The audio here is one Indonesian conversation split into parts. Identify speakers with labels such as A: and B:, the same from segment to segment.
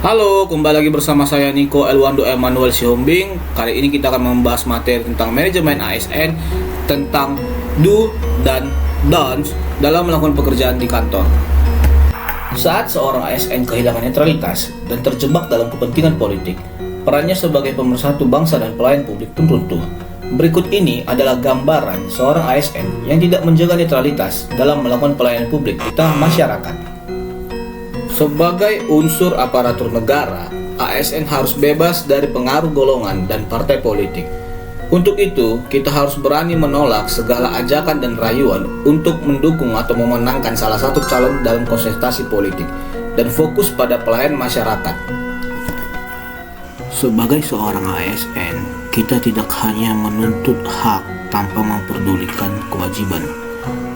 A: Halo, kembali lagi bersama saya Niko Elwando Emmanuel Sihombing. Kali ini kita akan membahas materi tentang manajemen ASN, tentang do dan don'ts dalam melakukan pekerjaan di kantor. Saat seorang ASN kehilangan netralitas dan terjebak dalam kepentingan politik, perannya sebagai pemersatu bangsa dan pelayan publik pun runtuh. Berikut ini adalah gambaran seorang ASN yang tidak menjaga netralitas dalam melakukan pelayanan publik di tengah masyarakat. Sebagai unsur aparatur negara, ASN harus bebas dari pengaruh golongan dan partai politik. Untuk itu, kita harus berani menolak segala ajakan dan rayuan untuk mendukung atau memenangkan salah satu calon dalam kontestasi politik dan fokus pada pelayanan masyarakat.
B: Sebagai seorang ASN, kita tidak hanya menuntut hak tanpa memperdulikan kewajiban.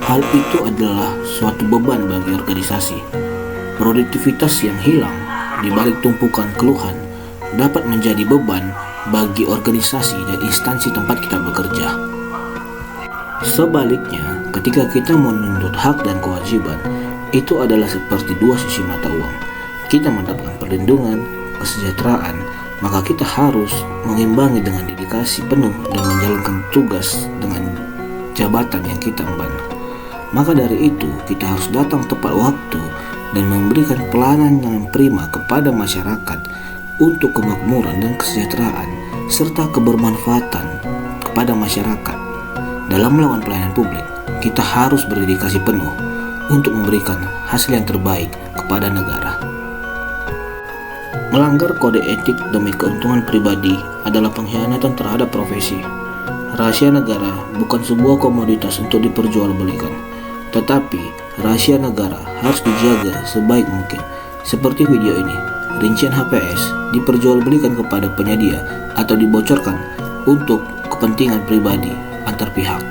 B: Hal itu adalah suatu beban bagi organisasi. Produktivitas yang hilang di balik tumpukan keluhan dapat menjadi beban bagi organisasi dan instansi tempat kita bekerja. Sebaliknya, ketika kita menuntut hak dan kewajiban, itu adalah seperti dua sisi mata uang. Kita mendapatkan perlindungan, kesejahteraan, maka kita harus mengimbangi dengan dedikasi penuh dan menjalankan tugas dengan jabatan yang kita emban. Maka dari itu, kita harus datang tepat waktu dan memberikan pelayanan yang prima kepada masyarakat untuk kemakmuran dan kesejahteraan serta kebermanfaatan kepada masyarakat. Dalam melakukan pelayanan publik, kita harus berdedikasi penuh untuk memberikan hasil yang terbaik kepada negara. Melanggar kode etik demi keuntungan pribadi adalah pengkhianatan terhadap profesi. Rahasia negara bukan sebuah komoditas untuk diperjualbelikan, tetapi rahasia negara harus dijaga sebaik mungkin. Seperti video ini, rincian HPS diperjualbelikan kepada penyedia atau dibocorkan untuk kepentingan pribadi antar pihak.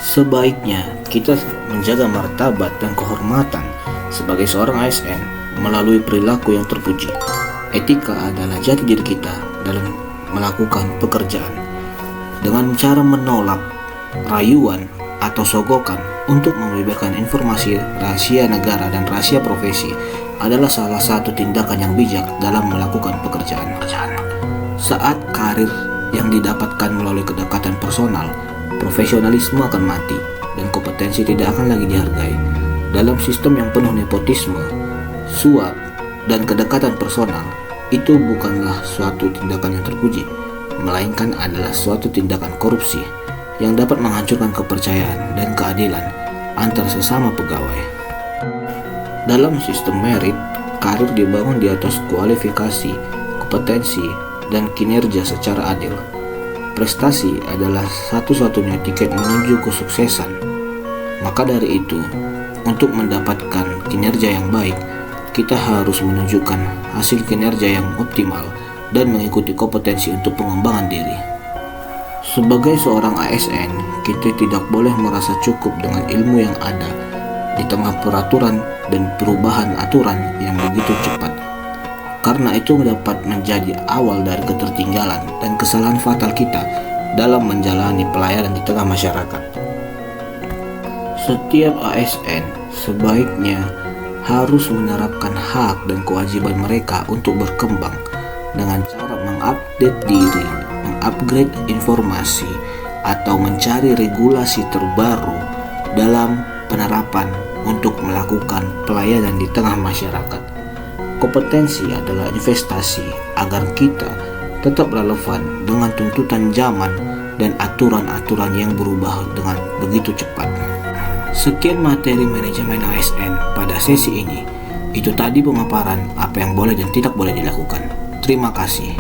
B: Sebaiknya kita menjaga martabat dan kehormatan sebagai seorang ASN melalui perilaku yang terpuji. Etika adalah jati diri kita dalam melakukan pekerjaan. Dengan cara menolak rayuan atau sogokan untuk membeberkan informasi rahasia negara dan rahasia profesi adalah salah satu tindakan yang bijak dalam melakukan pekerjaan. Saat karir yang didapatkan melalui kedekatan personal, profesionalisme akan mati dan kompetensi tidak akan lagi dihargai. Dalam sistem yang penuh nepotisme, suap, dan kedekatan personal, itu bukanlah suatu tindakan yang terpuji, melainkan adalah suatu tindakan korupsi yang dapat menghancurkan kepercayaan dan keadilan antar sesama pegawai. Dalam sistem merit, karir dibangun di atas kualifikasi, kompetensi, dan kinerja secara adil. Prestasi adalah satu-satunya tiket menuju kesuksesan. Maka dari itu, untuk mendapatkan kinerja yang baik, kita harus menunjukkan hasil kinerja yang optimal dan mengikuti kompetensi untuk pengembangan diri. Sebagai seorang ASN, kita tidak boleh merasa cukup dengan ilmu yang ada di tengah peraturan dan perubahan aturan yang begitu cepat, karena itu dapat menjadi awal dari ketertinggalan dan kesalahan fatal kita dalam menjalani pelayanan di tengah masyarakat. Setiap ASN sebaiknya harus menerapkan hak dan kewajiban mereka untuk berkembang dengan cara mengupdate diri, mengupgrade informasi, atau mencari regulasi terbaru dalam penerapan untuk melakukan pelayanan di tengah masyarakat. Kompetensi adalah investasi agar kita tetap relevan dengan tuntutan zaman dan aturan-aturan yang berubah dengan begitu cepat. Sekian materi manajemen ASN pada sesi ini. Itu tadi pemaparan apa yang boleh dan tidak boleh dilakukan. Terima kasih.